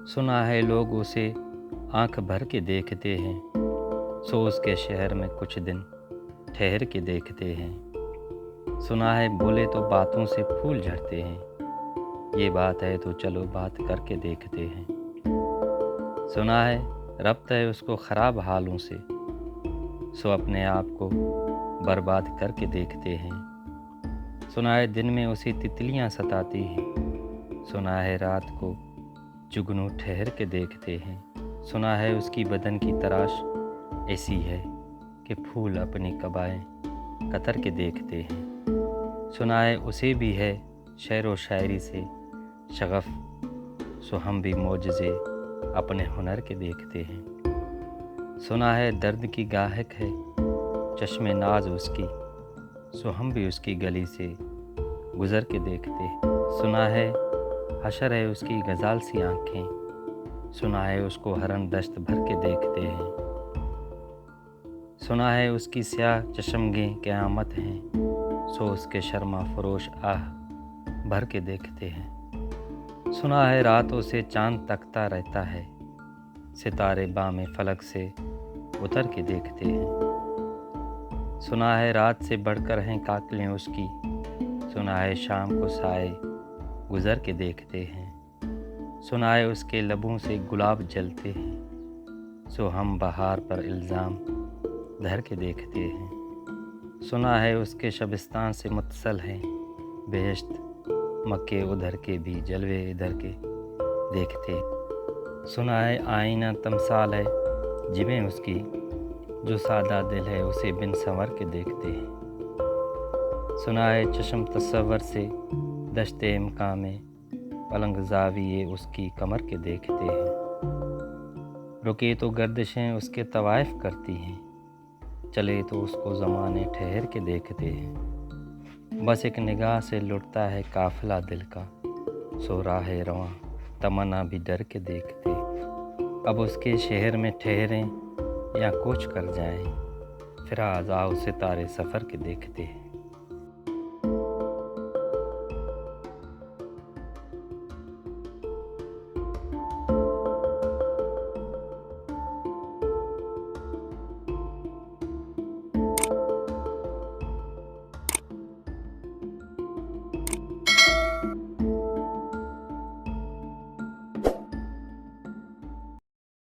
सुना है लोग उसे आंख भर के देखते हैं, सो उसके शहर में कुछ दिन ठहर के देखते हैं। सुना है बोले तो बातों से फूल झड़ते हैं, ये बात है तो चलो बात करके देखते हैं। सुना है रब्त है उसको ख़राब हालों से, सो अपने आप को बर्बाद करके देखते हैं। सुना है दिन में उसे तितलियां सताती हैं, सुना है रात को जुगनू ठहर के देखते हैं। सुना है उसकी बदन की तराश ऐसी है कि फूल अपनी कबाएं कतर के देखते हैं। सुना है उसे भी है शेर व शायरी से शगफ, सो हम भी मोजज़े अपने हुनर के देखते हैं। सुना है दर्द की गाहक है चश्मे नाज उसकी, सो हम भी उसकी गली से गुज़र के देखते हैं। सुना है हशर है उसकी गज़ाल सी आँखें, सुना है उसको हरन दश्त भर के देखते हैं। सुना है उसकी स्याह चशमगें क़यामत हैं, सो उसके शर्मा फरोश आह भर के देखते हैं। सुना है रातों से चाँद तकता रहता है, सितारे बामे फलक से उतर के देखते हैं। सुना है रात से बढ़कर हैं काकलें उसकी, सुना है शाम को साए गुज़र के देखते हैं। सुना है उसके लबों से गुलाब जलते हैं, सो हम बहार पर इल्ज़ाम धर के देखते हैं। सुना है उसके शबिस्तान से मुत्सल हैं बेहश्त, मक्के उधर के भी जलवे इधर के देखते। सुना है आईना तमसाल है जिमें उसकी, जो सादा दिल है उसे बिन संवर के देखते हैं। सुना है चश्म तस्वर से दश्ते इम्कां में पलंग ज़ाविये उसकी कमर के देखते हैं। रुके तो गर्दिशें उसके तवाइफ करती हैं, चले तो उसको ज़माने ठहर के देखते हैं। बस एक निगाह से लुटता है काफ़िला दिल का, सो राह रवां तमन्ना भी डर के देखते। अब उसके शहर में ठहरें या कूच कर जाएं, फिर आओ सितारे सफ़र के देखते हैं।